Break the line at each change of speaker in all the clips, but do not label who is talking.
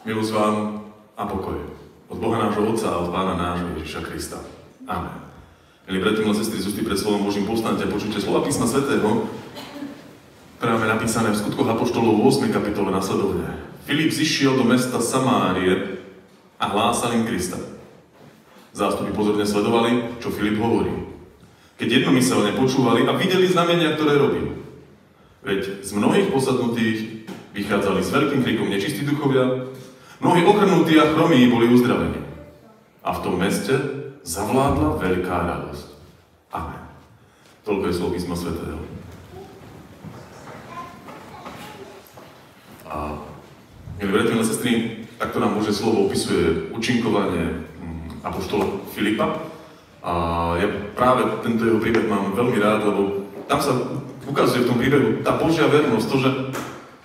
Milosť vám a pokoj od Boha nášho Otca a od Pána nášho Ježiša Krista. Amen. Milí bratia, milé sestry, z ústy pred slovom Božím povstaňte a počujte slova písma svätého, ktoré máme napísané v Skutkoch apoštolov 8. kapitole nasledovne. Filip zišiel do mesta Samárie a hlásal im Krista. Zástupy pozorne sledovali, čo Filip hovorí. Keď jednomyselne počúvali a videli znamenia, ktoré robil. Veď z mnohých posadnutých vychádzali s veľkým krikom nečistí duchovia, mnohí ochrnutí a chromí boli uzdravení. A v tom meste zavládla veľká radosť. Amen. Toľko je slov písma svätého. A milí bratia, milé sestry, takto nám Božie slovo opisuje účinkovanie apoštola Filipa. A ja práve tento jeho príbeh mám veľmi rád, lebo tam sa ukazuje v tom príbehu tá Božia vernosť, to, že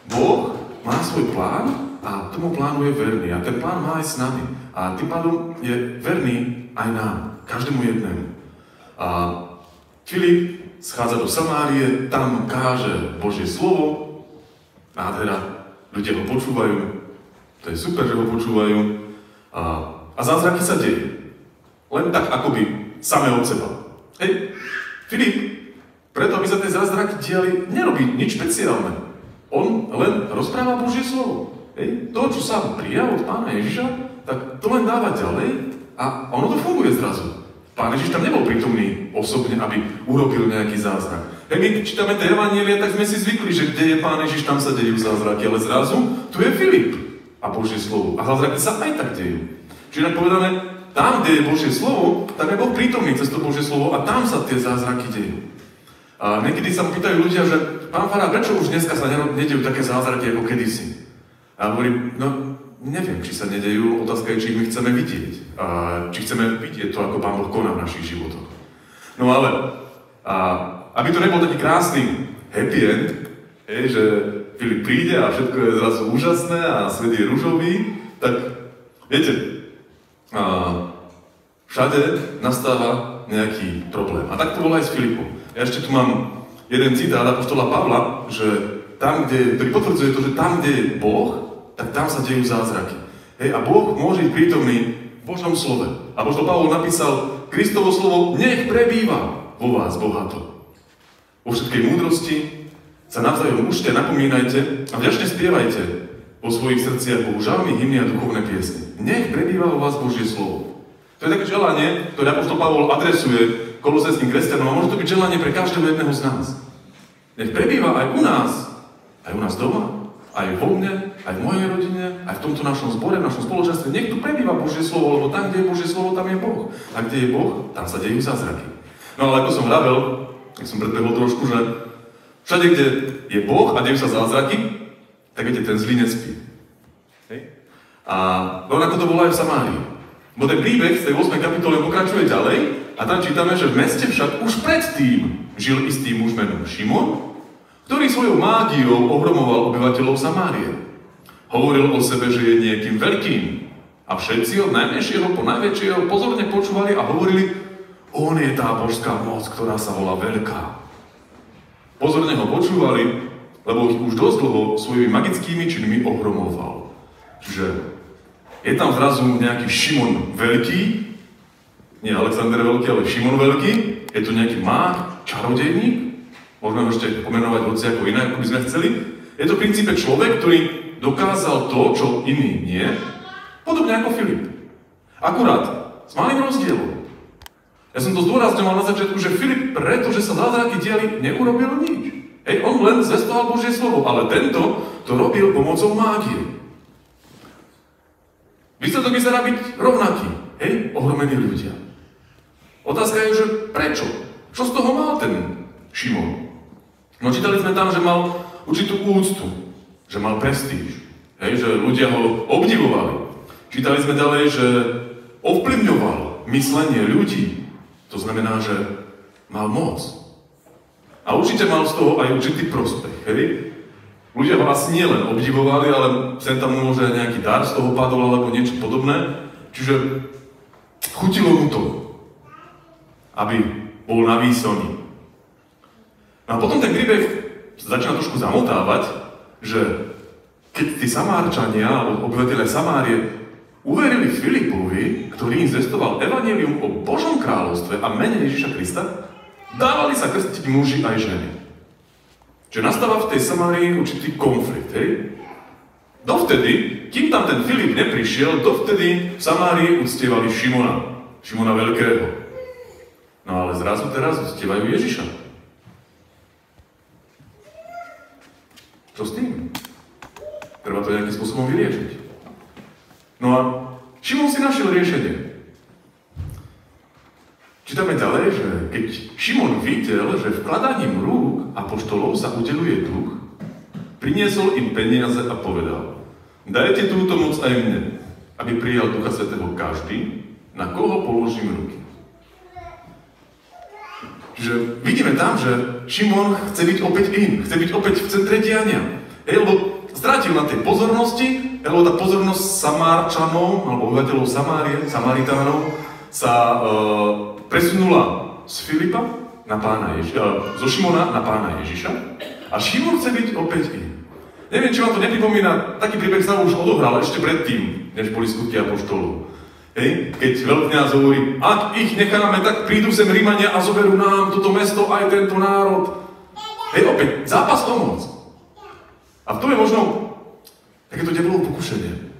Boh má svoj plán a tomu plánu je verný. A ten plán má aj s nami. A tým pádom je verný aj nám, každému jednému. A Filip schádza do Samárie, tam káže Božie slovo, nádhera, ľudia ho počúvajú, to je super, že ho počúvajú, a zázraky sa deje. Len tak akoby samé od seba. Hej, Filip, preto aby sa tie zázraky diali, nerobí nič špeciálne. On len rozpráva Božie slovo. Hej, to, čo sám prijal od Pána Ježiša, tak to len dáva ďalej a ono to funguje zrazu. Pán Ježiš tam nebol prítomný osobne, aby urobil nejaký zázrak. Hej, my čítame tie evanjelia, tak sme si zvykli, že kde je Pán Ježiš, tam sa dejú zázraky, ale zrazu tu je Filip a Božie slovo. A zázraky sa aj tak dejú. Čiže povedané, tam, kde je Božie slovo, tam je Boh prítomný cez to Božie slovo a tam sa tie zázraky dejú. A niekedy sa mu pýtajú ľudia, že pán farár, prečo už dneska sa nedejú také zázraky ako kedysi? A hovorím, no neviem, či sa nedejú, otázka je, či ich my chceme vidieť. A či chceme vidieť to, ako Pán Boh koná v našich životoch. No ale, aby to nebol taký krásny happy end, že Filip príde a všetko je zrazu úžasné a svet je ružový, tak viete, všade nastáva nejaký problém. A tak to bolo aj s Filipom. Ja ešte tu mám jeden citát apoštola Pavla, že tam, ktorý potvrdzuje to, že tam, kde je Boh, tak tam sa dejú zázraky. Hej, a Boh môže byť prítomný v Božom slove. Apoštol Pavol napísal, Kristovo slovo nech prebýva vo vás bohato. Vo všetkej múdrosti sa navzájom učte, napomínajte a vďačne spievajte vo svojich srdciach Bohu žalmy, hymny a duchovné piesne. Nech prebýva vo vás Božie slovo. To je také želanie, ktoré apoštol Pavol adresuje kolosejským kresťanom a môže to byť želanie pre každého jedného z nás. Nech prebýva aj u nás doma, aj vo mne, aj v mojej rodine, aj v tomto našom zbore, v našom spoločenstve. Nech tu prebýva Božie slovo, lebo tam, kde je Božie slovo, tam je Boh. A kde je Boh, tam sa dejú zázraky. No ale ako som vravel, keď som predbehol trošku, že všade, kde je Boh a dejú sa zázraky, tak viete, ten zlý nespí. Hej? A rovnako to bolo aj v Samárii. Bo ten príbeh z tej 8. kapitole pokračuje ďalej a tam čítame, že v meste však už predtým žil istý muž menom Šimon, ktorý svojou mágiou ohromoval obyvateľov Samárie. Hovoril o sebe, že je niekým veľkým a všetci od najmenšieho po najväčšieho pozorne počúvali a hovorili, on je tá božská moc, ktorá sa volá veľká. Pozorne ho počúvali, lebo ich už dosť dlho svojimi magickými činmi ohromoval. Čiže je tam zrazu nejaký Šimon Veľký, nie Alexander Veľký, ale Šimon Veľký, je to nejaký mág, čarodejník, môžeme ho ešte pomenovať hoci ako iné, ako by sme chceli. Je to v princípe človek, ktorý dokázal to, čo iný nie, podobne ako Filip. Akurát, s malým rozdielom. Ja som to zdôrazňoval na začiatku, že Filip, pretože sa zázraky diali, neurobil nič. Hej, on len zvestoval Božie slovo, ale tento to robil pomocou mágie. Výsledok vyzerá byť rovnaký. Hej, ohromení ľudia. Otázka je, že prečo? Čo z toho mal ten Šimon? No čítali sme tam, že mal určitú úctu, že mal prestíž, hej, že ľudia ho obdivovali. Čítali sme ďalej, že ovplyvňoval myslenie ľudí. To znamená, že mal moc. A určite mal z toho aj určitý prospech, hej? Ľudia ho asi nielen obdivovali, ale sem tam môže nejaký dar z toho padol alebo niečo podobné. Čiže chutilo mu to, aby bol na výsoni. A potom ten príbeh začína trošku zamotávať, že keď tí Samárčania, alebo obyvatelia Samárie, uverili Filipovi, ktorý im zvestoval evanjelium o Božom kráľovstve a mene Ježiša Krista, dávali sa krstiť muži aj ženy. Čiže nastáva v tej Samárii určitý konflikt, hej? Dovtedy, kým tam ten Filip neprišiel, dovtedy v Samárii uctievali Šimona Veľkého. No ale zrazu teraz uctievajú Ježiša. Čo s tým? Treba to nejakým spôsobom vyriešiť. No a Šimon si našiel riešenie. Čítame ďalej, že keď Šimon videl, že vkladaním rúk apoštolov sa udeľuje duch, priniesol im peniaze a povedal: dajte túto moc aj mne, aby prijal Ducha Svätého každý, na koho položím ruky. Čiže vidíme tam, že Šimon chce byť opäť chce byť opäť v centre diania. Lebo strátil na tej pozornosti, lebo tá pozornosť Samárčanov, alebo obyvateľov Samaritánov, sa presunula z Filipa na pána Ježiša, zo Šimona na pána Ježiša. A Šimon chce byť opäť Neviem, či vám to nepripomína, taký príbeh sa už odohral ešte predtým, než boli skutky apoštolov. Keď veľkňaz hovorí: ak ich necháme, tak prídu sem Rímania a zoberú nám toto mesto, aj tento národ. Opäť, zápas o moc. A v tom je možno takéto diablovo pokušenie.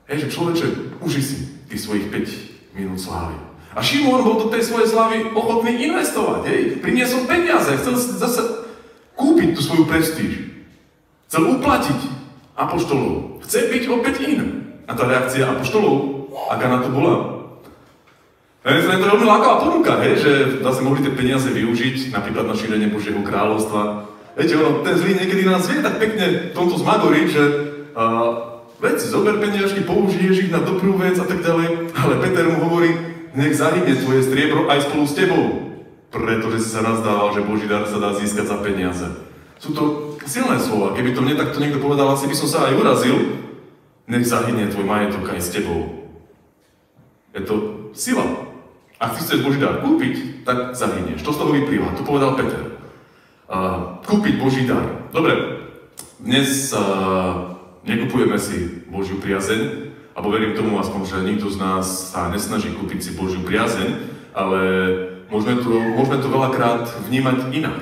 Že človeče, uži si tých svojich 5 minút slávy. A Šimon bol do tej svojej slávy ochotný investovať. Priniesol peniaze, chcel zase kúpiť tú svoju prestíž. Chcel uplatiť apoštolov. Chce byť opäť A tá reakcia apoštolov, aká na to bola? To je veľmi lákavá ponuka, že zase mohli tie peniaze využiť, napríklad na šírenie Božieho kráľovstva. Viete, ten zlý niekedy nás vie tak pekne v tomto zmagoriť, že veď si zober peniažky, použiješ ich na dobrú vec a tak ďalej, ale Peter mu hovorí: nech zahynie tvoje striebro aj spolu s tebou, pretože si sa nazdával, že Boží dar sa dá získať za peniaze. Sú to silné slova. Keby to mne takto niekto povedal, asi by som sa aj urazil. Nech zahynie tvoj majetok aj s tebou. Je to sila. Ak si chceš Boží dar kúpiť, tak zahynieš. To z toho vyplýva. To povedal Peter. Kúpiť Boží dar. Dobre, dnes nekupujeme si Božiu priazeň, alebo verím tomu aspoň, že nikto z nás sa nesnaží kúpiť si Božiu priazeň, ale môžeme to veľakrát vnímať inak.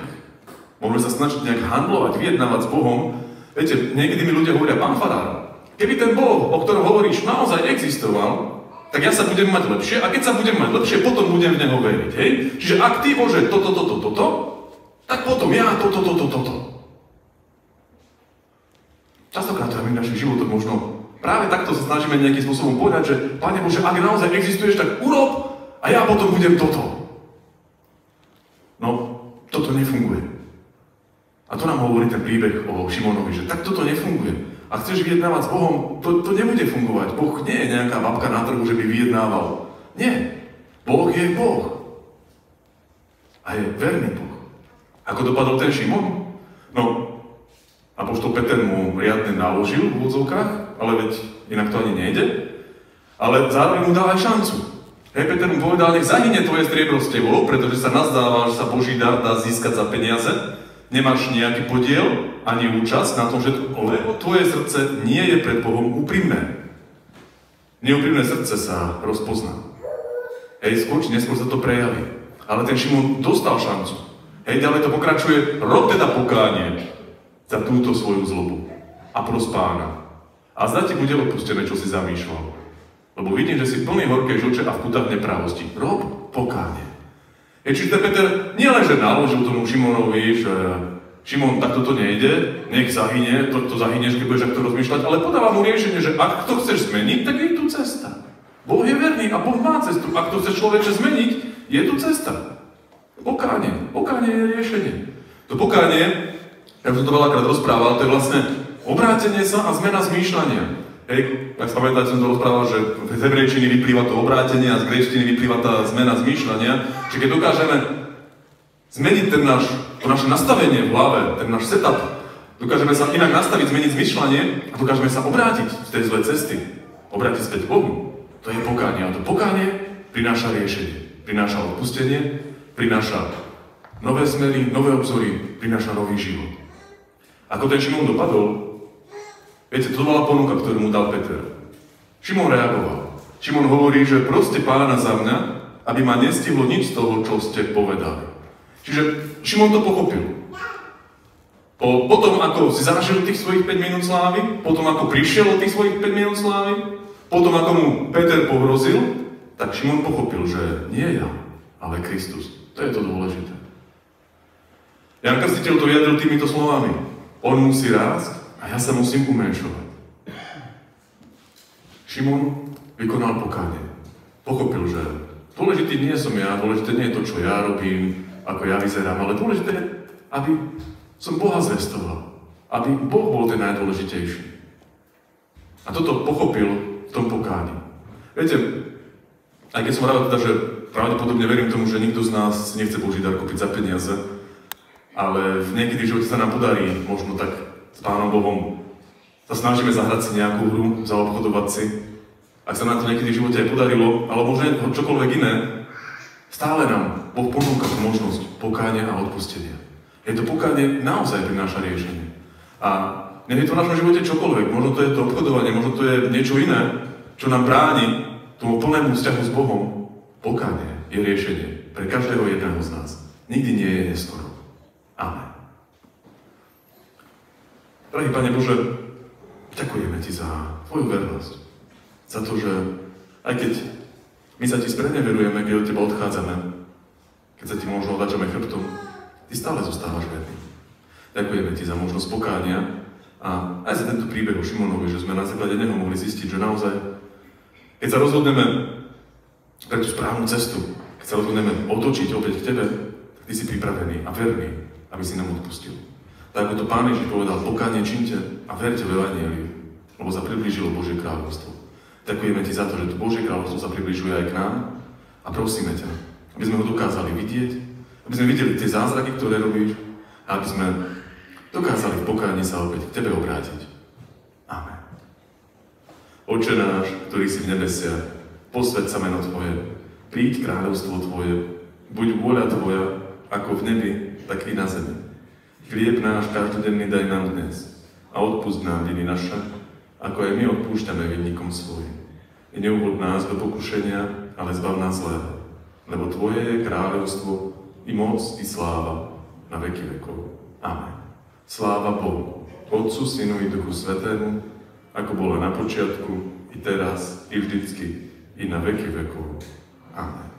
Môžeme sa snažiť nejak handlovať, vyjednávať s Bohom. Viete, niekedy mi ľudia hovoria: pán farár, keby ten Boh, o ktorom hovoríš, naozaj existoval, tak ja sa budem mať lepšie, a keď sa budem mať lepšie, potom budem v Neho veriť, Čiže ak ty, Bože, toto, tak potom ja toto. Častokrát to aj my v našich životoch možno práve takto sa snažíme nejakým spôsobom povedať, že Pane Bože, ak naozaj existuješ, tak urob a ja potom budem toto. No, toto nefunguje. A to nám hovorí ten príbeh o Šimonovi, že tak toto nefunguje. Ak chceš vyjednávať s Bohom, to nebude fungovať. Boh nie je nejaká babka na trhu, že by vyjednával. Nie. Boh je Boh. A je verný Boh. Ako dopadol ten Šimon? No, apoštol Peter mu riadne naložil v úvodzovkách, ale veď inak to ani nejde. Ale zároveň mu dal aj šancu. Peter mu povedal: nech zahynie tvoje striebro s tebou, pretože sa nazdáva, že sa Boží dar dá získať za peniaze. Nemáš nejaký podiel, ani účasť na tom, že lebo tvoje srdce nie je pred Bohom úprimné. Neúprimné srdce sa rozpozná. Skôr či neskôr sa to prejaví. Ale ten Šimon dostal šancu. Ďalej to pokračuje: rob teda pokánie za túto svoju zlobu a pros Pána. A zda ti bude odpustené, čo si zamýšľal. Lebo vidím, že si plný horkej žlče a v putách neprávosti. Rob pokánie. Čiže Peter nielenže naložil tomu Šimonovi, že Šimon, tak toto nejde, nech zahynie, to zahynieš, keď budeš takto rozmýšľať, ale podáva mu riešenie, že ak to chceš zmeniť, tak je tu cesta. Boh je verný a Boh má cestu. Ak to chceš človeče zmeniť, je tu cesta. Pokánie. Pokánie je riešenie. To pokánie, ja som to veľakrát rozprával, to je vlastne obrátenie sa a zmena zmýšľania. Tak pamätáte, som to rozprával, že z hebrejčiny vyplýva to obrátenie a z gréčtiny vyplýva tá zmena zmýšľania. Čiže keď dokážeme zmeniť to naše nastavenie v hlave, ten náš setup, dokážeme sa inak nastaviť, zmeniť zmýšľanie a dokážeme sa obrátiť z tej zlej cesty. Obrátiť späť k Bohu. To je pokánie. A to pokánie prináša riešenie. Prináša odpustenie, prináša nové smery, nové obzory, prináša nový život. Ako ten Šimon dopadol? Viete, to bola ponuka, ktorú mu dal Peter. Šimon reagoval. Šimon hovorí, že proste Pána za mňa, aby ma nestihlo nič z toho, čo ste povedali. Čiže Šimon to pochopil. Potom, ako si zažil tých svojich 5 minút slávy, potom, ako prišiel od tých svojich 5 minút slávy, potom, ako mu Peter pohrozil, tak Šimon pochopil, že nie ja, ale Kristus. To je to dôležité. Ján Krstiteľ to vyjadril týmito slovami. On musí rásť a ja sa musím umenšovať. Šimon vykonal pokánie. Pochopil, že dôležitý nie som ja, dôležité nie je to, čo ja robím, ako ja vyzerám, ale dôležité je, aby som Boha zvestoval. Aby Boh bol ten najdôležitejší. A toto pochopil v tom pokáni. Viete, aj keď som rád, že pravdepodobne verím tomu, že nikto z nás nechce Boží dar kúpiť za peniaze, ale v niekedy v živote sa nám podarí, možno tak s Pánom Bohom, sa snažíme zahrať si nejakú hru, zaobchodovať si. Ak sa nám to niekedy v živote aj podarilo, alebo možno čokoľvek iné, stále nám Boh ponúka tú možnosť pokánia a odpustenia. Je to pokánie naozaj prináša riešenie. A nech je to v našom živote čokoľvek, možno to je to obchodovanie, možno to je niečo iné, čo nám bráni tomu plnému vzťahu s Bohom. Pokánie je riešenie pre každého jedného z nás. Nikdy nie je neskoro. Amen. Drahý Pane Bože, ďakujeme Ti za Tvoju vernosť. Za to, že aj keď my sa Ti spreneverujeme, keď od Teba odchádzame, keď sa Ti možno otáčame chrbtom, Ty stále zostávaš verný. Ďakujeme Ti za možnosť pokánia a aj za tento príbeh o Šimonovi, že sme na základe neho mohli zistiť, že naozaj, keď sa rozhodneme pre tú správnu cestu, keď sa rozhodneme otočiť opäť k Tebe, tak Ty si pripravený a verný, aby si nám odpustil. Tak ako to Pán Ježiš povedal, pokánie činte a verte v evanjeliu, lebo sa priblížilo Božie kráľovstvo. Ďakujeme Ti za to, že to Božie kráľovstvo sa približuje aj k nám a prosíme ťa, aby sme ho dokázali vidieť, aby sme videli tie zázraky, ktoré robíš a aby sme dokázali v pokáni sa opäť k Tebe obrátiť. Amen. Oče náš, ktorý si v nebesiach, posväť sa meno Tvoje, príď kráľovstvo Tvoje, buď vôľa Tvoja, ako v nebi, tak i na zemi. Chlieb náš každodenný daj nám dnes a odpusť nám viny naše, ako aj my odpúšťame vinníkom svojim. I neuvod nás do pokušenia, ale zbav nás zlého, lebo Tvoje je kráľovstvo, i moc, i sláva na veky vekov. Amen. Sláva Bohu, Otcu, Synu i Duchu Svätému, ako bolo na počiatku, i teraz, i vždycky, i na veky vekov. Amen.